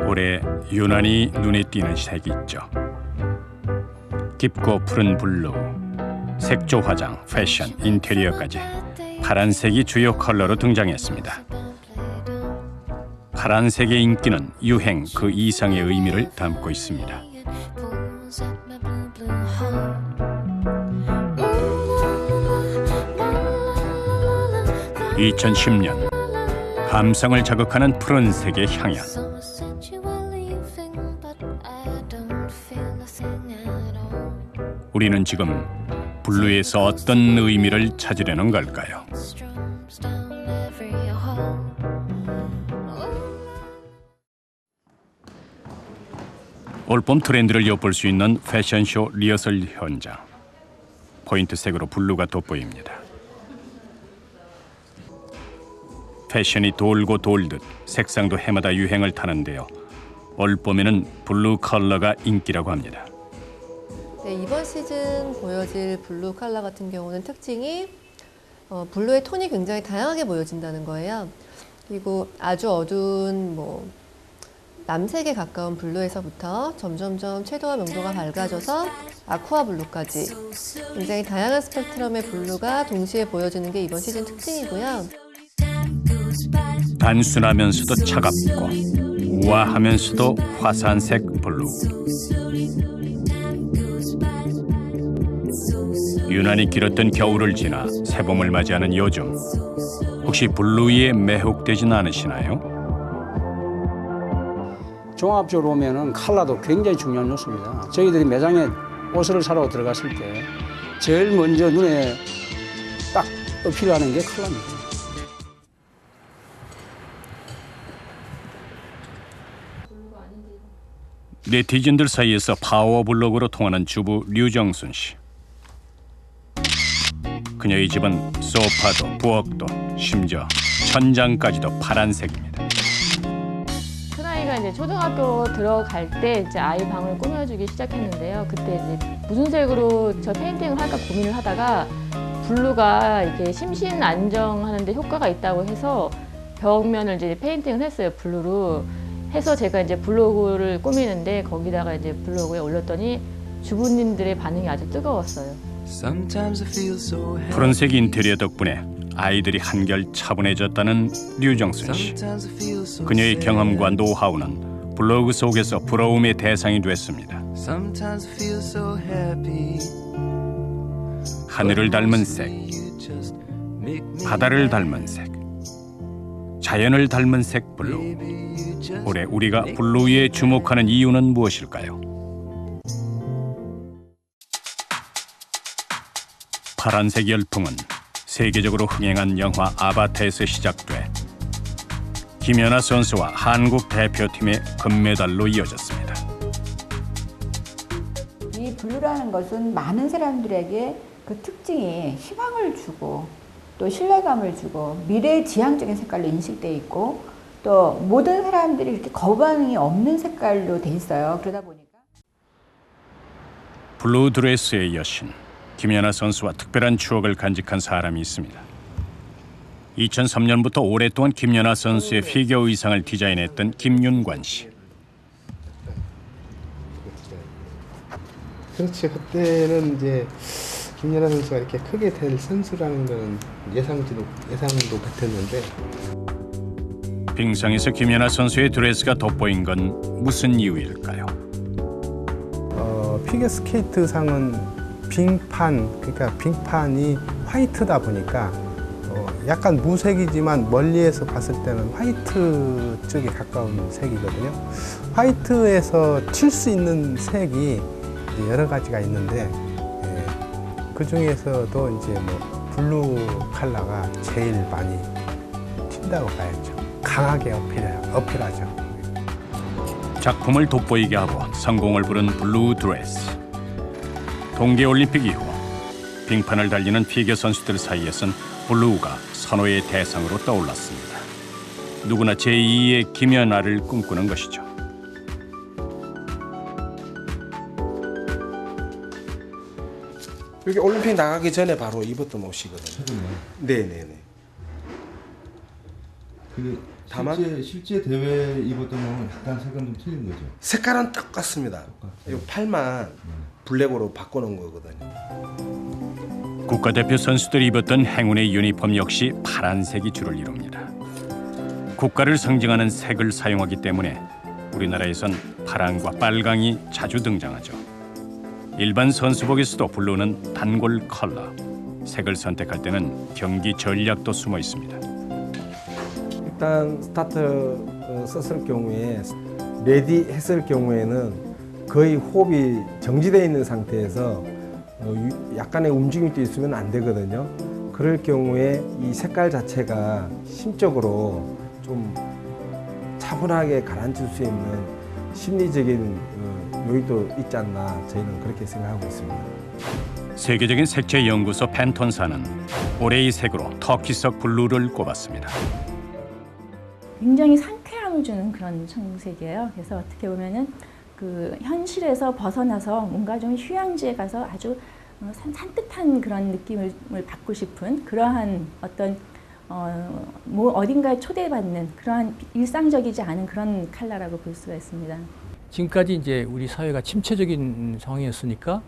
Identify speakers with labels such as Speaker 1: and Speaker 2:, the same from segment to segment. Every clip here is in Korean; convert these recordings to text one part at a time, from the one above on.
Speaker 1: 올해 유난히 눈에 띄는 색이 있죠. 깊고 푸른 블루, 색조 화장, 패션, 인테리어까지 파란색이 주요 컬러로 등장했습니다. 파란색의 인기는 유행 그 이상의 의미를 담고 있습니다. 2010년 감성을 자극하는 푸른색의 향연. 우리는 지금 블루에서 어떤 의미를 찾으려는 걸까요? 올봄 트렌드를 엿볼 수 있는 패션쇼 리허설 현장. 포인트색으로 블루가 돋보입니다. 패션이 돌고 돌듯 색상도 해마다 유행을 타는데요. 올봄에는 블루 컬러가 인기라고 합니다.
Speaker 2: 네, 이번 시즌 보여질 블루 컬러 같은 경우는 특징이 블루의 톤이 굉장히 다양하게 보여진다는 거예요. 그리고 아주 어두운 남색에 가까운 블루에서부터 점점점 채도와 명도가 밝아져서 아쿠아 블루까지 굉장히 다양한 스펙트럼의 블루가 동시에 보여지는 게 이번 시즌 특징이고요.
Speaker 1: 단순하면서도 차갑고 우아하면서도 화사한색 블루. 유난히 길었던 겨울을 지나 새봄을 맞이하는 요즘, 혹시 블루에 매혹되진 않으시나요?
Speaker 3: 종합적으로 보면은 컬러도 굉장히 중요한 요소입니다. 저희들이 매장에 옷을 사러 들어갔을 때 제일 먼저 눈에 딱 어필하는 게 컬러입니다.
Speaker 1: 네티즌들 사이에서 파워블록으로 통하는 주부 류정순 씨. 그녀의 집은 소파도 부엌도 심지어 천장까지도 파란색입니다.
Speaker 4: 큰아이가 이제 초등학교 들어갈 때 이제 아이 방을 꾸며주기 시작했는데요. 그때 이제 무슨 색으로 저 페인팅을 할까 고민을 하다가 블루가 이게 심신 안정하는 데 효과가 있다고 해서 벽면을 이제 페인팅을 했어요. 블루로 해서 제가 이제 블로그를 꾸미는데 거기다가 이제 블로그에 올렸더니 주부님들의 반응이 아주 뜨거웠어요.
Speaker 1: 푸른색 인테리어 덕분에 아이들이 한결 차분해졌다는 류정순 씨. 그녀의 경험과 노하우는 블로그 속에서 부러움의 대상이 됐습니다. 하늘을 닮은 색, 바다를 닮은 색, 자연을 닮은 색 블루. 올해 우리가 블루에 주목하는 이유는 무엇일까요? 파란색 열풍은 세계적으로 흥행한 영화 아바타에서 시작돼 김연아 선수와 한국 대표팀의 금메달로 이어졌습니다.
Speaker 5: 이 블루라는 것은 많은 사람들에게 그 특징이 희망을 주고 또 신뢰감을 주고 미래지향적인 색깔로 인식돼 있고 또 모든 사람들이 이렇게 거부감이 없는 색깔로 돼 있어요. 그러다 보니까
Speaker 1: 블루 드레스의 여신 김연아 선수와 특별한 추억을 간직한 사람이 있습니다. 2003년부터 오랫동안 김연아 선수의 피겨 의상을 디자인했던 김윤관 씨.
Speaker 6: 그렇지, 그때는 이제 김연아 선수가 이렇게 크게 될 선수라는 거는 예상도 같았는데.
Speaker 1: 빙상에서 김연아 선수의 드레스가 돋보인 건 무슨 이유일까요?
Speaker 6: 피겨스케이트 상은 그러니까 빙판이 화이트다 보니까 약간 무색이지만 멀리에서 봤을 때는 화이트 쪽에 가까운 색이거든요. 화이트에서 칠 수 있는 색이 이제 여러 가지가 있는데 그 중에서도 이제 블루 컬러가 제일 많이 튄다고 봐야죠. 강하게 어필하죠.
Speaker 1: 작품을 돋보이게 하고 성공을 부른 블루 드레스. 동계올림픽 이후 빙판을 달리는 피겨 선수들 사이에선 블루가 선호의 대상으로 떠올랐습니다. 누구나 제2의 김연아를 꿈꾸는 것이죠.
Speaker 7: 여기 올림픽 나가기 전에 바로 입었던 옷이거든요. 네네네.
Speaker 8: 그
Speaker 7: 다만
Speaker 8: 실제 대회 입었던 거는 약간 색깔은 좀 틀린 거죠.
Speaker 7: 색깔은 똑같습니다. 이 팔만 블랙으로 바꿔놓은 거거든요.
Speaker 1: 국가대표 선수들이 입었던 행운의 유니폼 역시 파란색이 주를 이룹니다. 국가를 상징하는 색을 사용하기 때문에 우리나라에선 파랑과 빨강이 자주 등장하죠. 일반 선수복에서도 블루는 단골 컬러. 색을 선택할 때는 경기 전략도 숨어 있습니다.
Speaker 9: 일단 스타트 썼을 경우에 레디 했을 경우에는 거의 호흡이 정지되어 있는 상태에서 약간의 움직임도 있으면 안 되거든요. 그럴 경우에 이 색깔 자체가 심적으로 좀 차분하게 가라앉힐 수 있는 심리적인 요인도 있지 않나 저희는 그렇게 생각하고 있습니다.
Speaker 1: 세계적인 색채 연구소 팬톤사는 올해의 색으로 터키석 블루를 꼽았습니다.
Speaker 10: 굉장히 상쾌함을 주는 그런 청색이에요. 그래서 어떻게 보면은 그 현실에서 벗어나서 뭔가 좀 휴양지에 가서 아주 산뜻한 그런 느낌을 받고 싶은 그러한 어떤 뭐 어딘가에 초대받는 그러한 일상적이지 않은 그런 컬러라고 볼 수가 있습니다.
Speaker 11: 지금까지 이제 우리 사회가 침체적인 상황이었으니까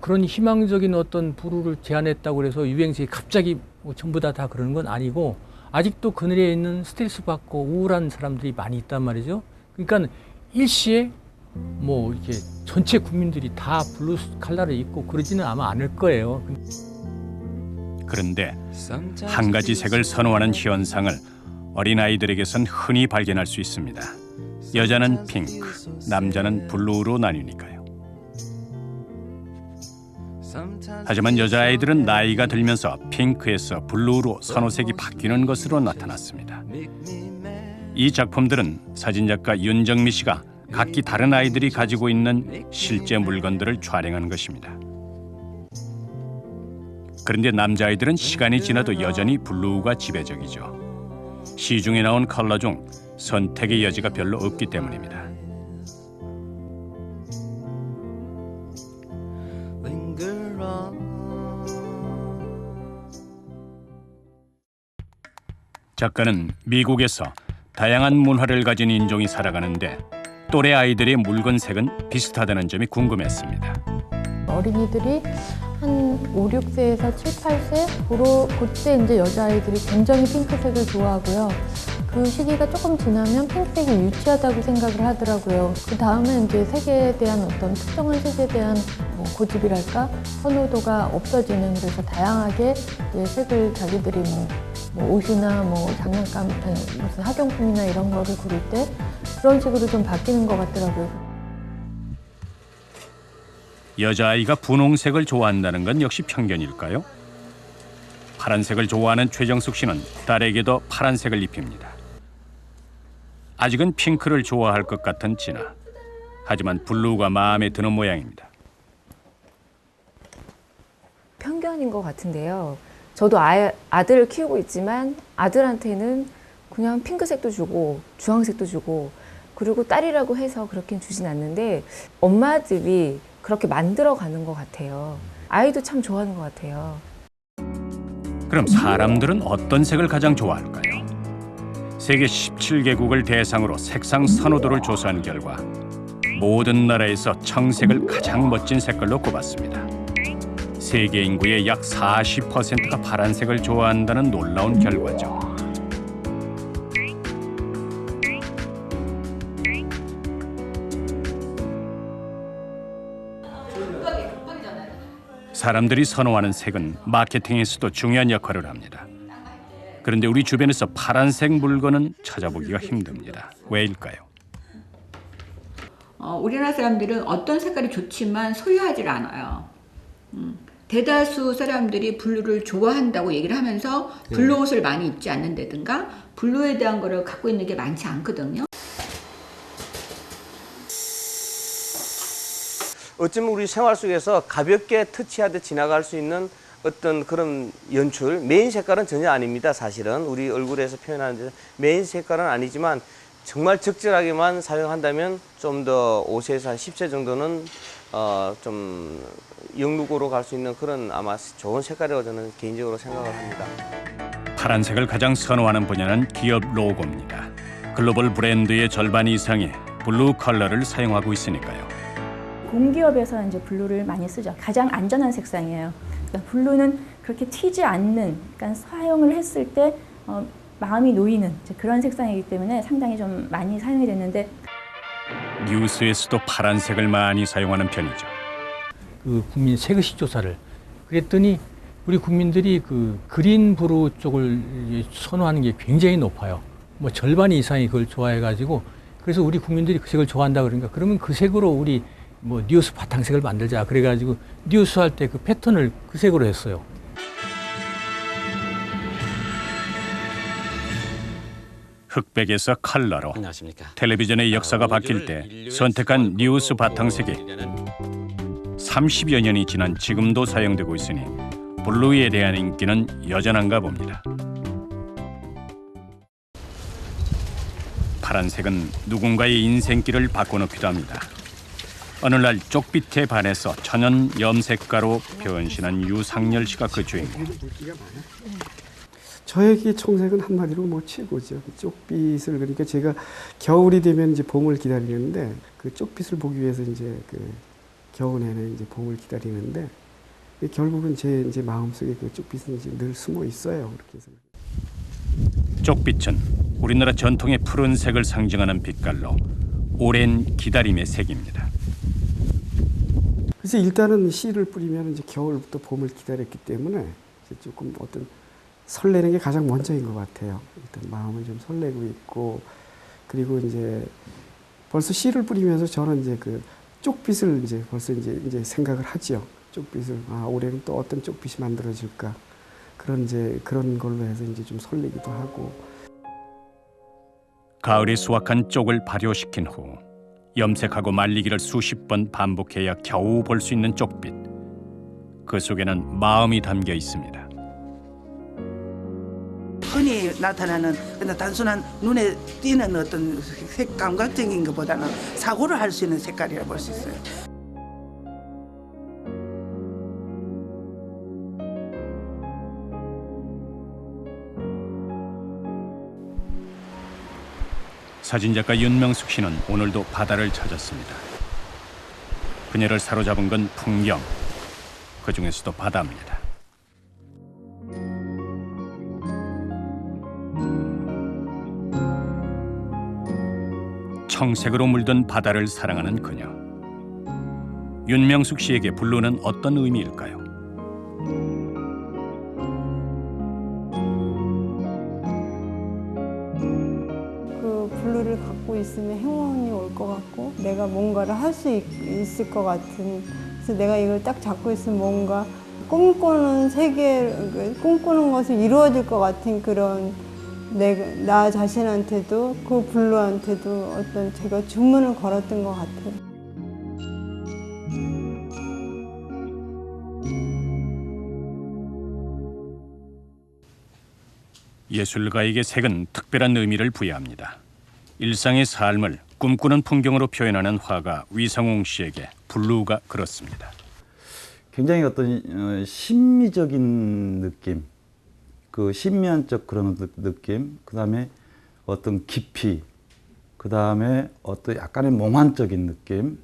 Speaker 11: 그런 희망적인 어떤 부류를 제안했다고 해서 유행색이 갑자기 뭐 전부 다 그러는 건 아니고 아직도 그늘에 있는 스트레스 받고 우울한 사람들이 많이 있단 말이죠. 그러니까 일시에 뭐 이렇게 전체 국민들이 다 블루 컬러를 입고 그러지는 아마 않을 거예요.
Speaker 1: 그런데 한 가지 색을 선호하는 현상을 어린아이들에게선 흔히 발견할 수 있습니다. 여자는 핑크, 남자는 블루로 나뉘니까요. 하지만 여자아이들은 나이가 들면서 핑크에서 블루로 선호색이 바뀌는 것으로 나타났습니다. 이 작품들은 사진작가 윤정미 씨가 각기 다른 아이들이 가지고 있는 실제 물건들을 촬영한 것입니다. 그런데 남자아이들은 시간이 지나도 여전히 블루가 지배적이죠. 시중에 나온 컬러 중 선택의 여지가 별로 없기 때문입니다. 작가는 미국에서 다양한 문화를 가진 인종이 살아가는데 또래 아이들의 물건색은 비슷하다는 점이 궁금했습니다.
Speaker 4: 어린이들이 한 5, 6세에서 7, 8세 그때 이제 여자아이들이 굉장히 핑크색을 좋아하고요. 그 시기가 조금 지나면 핑크색이 유치하다고 생각을 하더라고요. 그 다음에 이제 색에 대한 어떤 특정한 색에 대한 뭐 고집이랄까 선호도가 없어지는 그래서 다양하게 이제 색을 자기들이 뭐 옷이나 뭐 장난감, 무슨 학용품이나 이런 거를 고를 때 그런 식으로 좀 바뀌는 것 같더라고요.
Speaker 1: 여자아이가 분홍색을 좋아한다는 건 역시 편견일까요? 파란색을 좋아하는 최정숙 씨는 딸에게도 파란색을 입힙니다. 아직은 핑크를 좋아할 것 같은 진아. 하지만 블루가 마음에 드는 모양입니다.
Speaker 12: 편견인 것 같은데요. 저도 아들을 키우고 있지만 아들한테는 그냥 핑크색도 주고 주황색도 주고 그리고 딸이라고 해서 그렇게 주진 않는데 엄마들이 그렇게 만들어가는 것 같아요. 아이도 참 좋아하는 것 같아요.
Speaker 1: 그럼 사람들은 어떤 색을 가장 좋아할까요? 세계 17개국을 대상으로 색상 선호도를 조사한 결과 모든 나라에서 청색을 가장 멋진 색깔로 꼽았습니다. 세계 인구의 약 40%가 파란색을 좋아한다는 놀라운 결과죠. 사람들이 선호하는 색은 마케팅에서도 중요한 역할을 합니다. 그런데 우리 주변에서 파란색 물건은 찾아보기가 힘듭니다. 왜일까요?
Speaker 5: 우리나라 사람들은 어떤 색깔이 좋지만 소유하지 않아요. 대다수 사람들이 블루를 좋아한다고 얘기를 하면서 블루 옷을 많이 입지 않는다든가 블루에 대한 거를 갖고 있는 게 많지 않거든요.
Speaker 13: 어쩌면 우리 생활 속에서 가볍게 터치하듯 지나갈 수 있는 어떤 그런 연출, 메인 색깔은 전혀 아닙니다. 사실은 우리 얼굴에서 표현하는 데서 메인 색깔은 아니지만 정말 적절하게만 사용한다면 좀 더 5세에서 한 10세 정도는 좀 영록으로 갈 수 있는 그런 아마 좋은 색깔이라고 저는 개인적으로 생각을 합니다.
Speaker 1: 파란색을 가장 선호하는 분야는 기업 로고입니다. 글로벌 브랜드의 절반 이상이 블루 컬러를 사용하고 있으니까요.
Speaker 10: 공기업에서 이제 블루를 많이 쓰죠. 가장 안전한 색상이에요. 그러니까 블루는 그렇게 튀지 않는, 그러니까 사용을 했을 때 마음이 놓이는 그런 색상이기 때문에 상당히 좀 많이 사용이 됐는데
Speaker 1: 뉴스에서도 파란색을 많이 사용하는 편이죠.
Speaker 11: 그 국민 세그시 조사를 그랬더니 우리 국민들이 그 그린 브루 쪽을 선호하는 게 굉장히 높아요. 뭐 절반 이상이 그걸 좋아해가지고 그래서 우리 국민들이 그 색을 좋아한다 그러니까 그러면 그 색으로 우리 뭐 뉴스 바탕색을 만들자 그래가지고 뉴스 할 때 그 패턴을 그 색으로 했어요.
Speaker 1: 흑백에서 컬러로
Speaker 14: 안녕하십니까.
Speaker 1: 텔레비전의 역사가 바뀔 때 선택한 뉴스 바탕색이 30여 년이 지난 지금도 사용되고 있으니 블루에 대한 인기는 여전한가 봅니다. 파란색은 누군가의 인생길을 바꿔놓기도 합니다. 어느 날 쪽빛에 반해서 천연 염색가로 변신한 유상열 씨가 그 주인공.
Speaker 15: 저에게 청색은 한마디로 뭐 최고죠. 쪽빛을 그러니까 제가 겨울이 되면 이제 봄을 기다리는데 그 쪽빛을 보기 위해서 이제 그 겨우내는 이제 봄을 기다리는데 결국은 제 이제 마음속에 그 쪽빛은 이제 늘 숨어 있어요. 그렇게 해서.
Speaker 1: 쪽빛은 우리나라 전통의 푸른색을 상징하는 빛깔로 오랜 기다림의 색입니다.
Speaker 15: 그래서 일단은 씨를 뿌리면 이제 겨울부터 봄을 기다렸기 때문에 이제 조금 어떤 설레는 게 가장 먼저인 것 같아요. 일단 마음은 좀 설레고 있고 그리고 이제 벌써 씨를 뿌리면서 저는 이제 그 쪽빛을 이제 벌써 이제 생각을 하죠. 쪽빛을 올해는 또 어떤 쪽빛이 만들어질까 그런 걸로 해서 이제 좀 설레기도 하고.
Speaker 1: 가을에 수확한 쪽을 발효시킨 후 염색하고 말리기를 수십 번 반복해야 겨우 볼 수 있는 쪽빛. 그 속에는 마음이 담겨 있습니다.
Speaker 16: 흔히 나타나는 그냥 단순한 눈에 띄는 어떤 색 감각적인 것보다는 사고를 할 수 있는 색깔이라고 볼 수 있어요.
Speaker 1: 사진작가 윤명숙 씨는 오늘도 바다를 찾았습니다. 그녀를 사로잡은 건 풍경, 그 중에서도 바다입니다. 청색으로 물든 바다를 사랑하는 그녀. 윤명숙 씨에게 블루는 어떤 의미일까요?
Speaker 17: 그 블루를 갖고 있으면 행운이 올 것 같고 내가 뭔가를 할 수 있을 것 같은, 그래서 내가 이걸 딱 잡고 있으면 뭔가 꿈꾸는 세계, 꿈꾸는 것이 이루어질 것 같은 그런 나 자신한테도 그 블루한테도 어떤 제가 주문을 걸었던 것 같아요.
Speaker 1: 예술가에게 색은 특별한 의미를 부여합니다. 일상의 삶을 꿈꾸는 풍경으로 표현하는 화가 위성웅 씨에게 블루가 그렇습니다.
Speaker 8: 굉장히 어떤 심미적인 느낌, 그 신미한적 그런 느낌, 그 다음에 어떤 깊이, 그 다음에 어떤 약간의 몽환적인 느낌,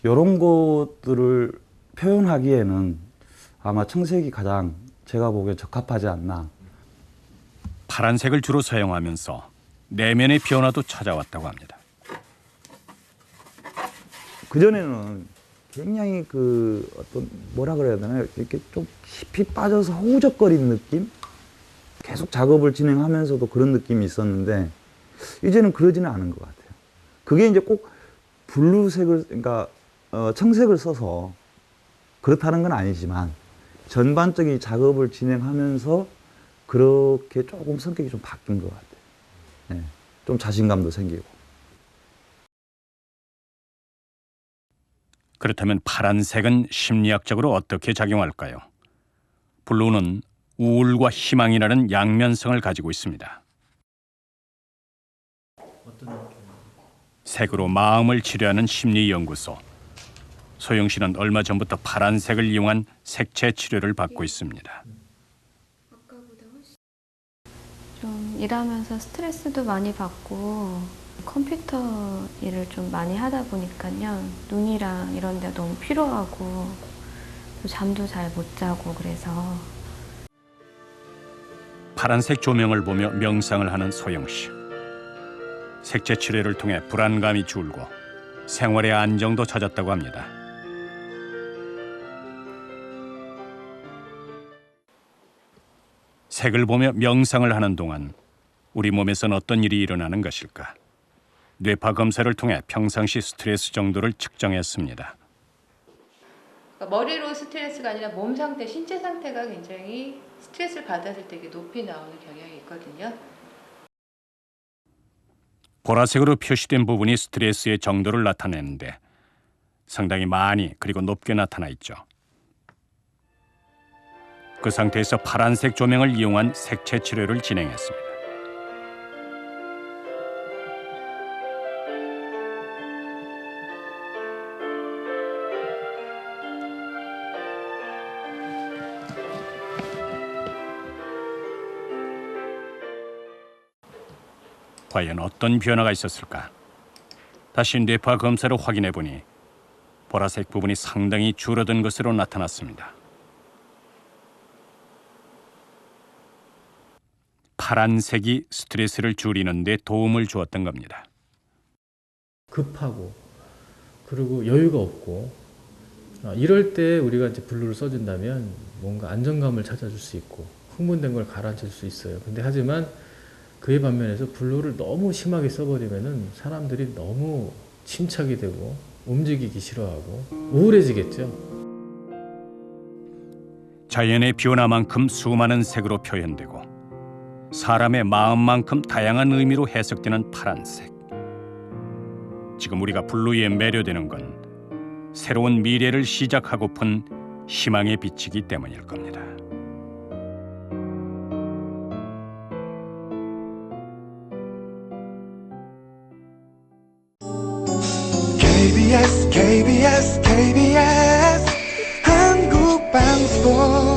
Speaker 8: 이런 것들을 표현하기에는 아마 청색이 가장 제가 보기에 적합하지 않나.
Speaker 1: 파란색을 주로 사용하면서 내면의 변화도 찾아왔다고 합니다.
Speaker 8: 그전에는 굉장히 그 어떤 뭐라 그래야 되나요? 이렇게 좀 깊이 빠져서 허우적거리는 느낌? 계속 작업을 진행하면서도 그런 느낌이 있었는데 이제는 그러지는 않은 것 같아요. 그게 이제 꼭 블루색을, 그러니까 청색을 써서 그렇다는 건 아니지만 전반적인 작업을 진행하면서 그렇게 조금 성격이 좀 바뀐 것 같아요. 네, 좀 자신감도 생기고.
Speaker 1: 그렇다면 파란색은 심리학적으로 어떻게 작용할까요? 블루는 우울과 희망이라는 양면성을 가지고 있습니다. 색으로 마음을 치료하는 심리연구소. 소영 씨는 얼마 전부터 파란색을 이용한 색채 치료를 받고 있습니다.
Speaker 14: 좀 일하면서 스트레스도 많이 받고 컴퓨터 일을 좀 많이 하다 보니까요. 눈이랑 이런 데 너무 피로하고 또 잠도 잘 못 자고 그래서
Speaker 1: 파란색 조명을 보며 명상을 하는 소영 씨. 색채 치료를 통해 불안감이 줄고 생활의 안정도 찾았다고 합니다. 색을 보며 명상을 하는 동안 우리 몸에선 어떤 일이 일어나는 것일까? 뇌파 검사를 통해 평상시 스트레스 정도를 측정했습니다.
Speaker 18: 머리로 스트레스가 아니라 몸 상태, 신체 상태가 굉장히 스트레스를 받았을 때 높이 나오는 경향이 있거든요.
Speaker 1: 보라색으로 표시된 부분이 스트레스의 정도를 나타내는데 상당히 많이 그리고 높게 나타나 있죠. 그 상태에서 파란색 조명을 이용한 색채 치료를 진행했습니다. 과연 어떤 변화가 있었을까? 다시 뇌파 검사를 확인해 보니 보라색 부분이 상당히 줄어든 것으로 나타났습니다. 파란색이 스트레스를 줄이는 데 도움을 주었던 겁니다.
Speaker 11: 급하고 그리고 여유가 없고 이럴 때 우리가 이제 블루를 써준다면 뭔가 안정감을 찾아줄 수 있고 흥분된 걸 가라앉힐 수 있어요. 근데 하지만 그에 반면에서 블루를 너무 심하게 써버리면은 사람들이 너무 침착이 되고 움직이기 싫어하고 우울해지겠죠.
Speaker 1: 자연의 변화만큼 수많은 색으로 표현되고 사람의 마음만큼 다양한 의미로 해석되는 파란색. 지금 우리가 블루에 매료되는 건 새로운 미래를 시작하고픈 희망의 빛이기 때문일 겁니다.
Speaker 19: KBS KBS KBS 한국방송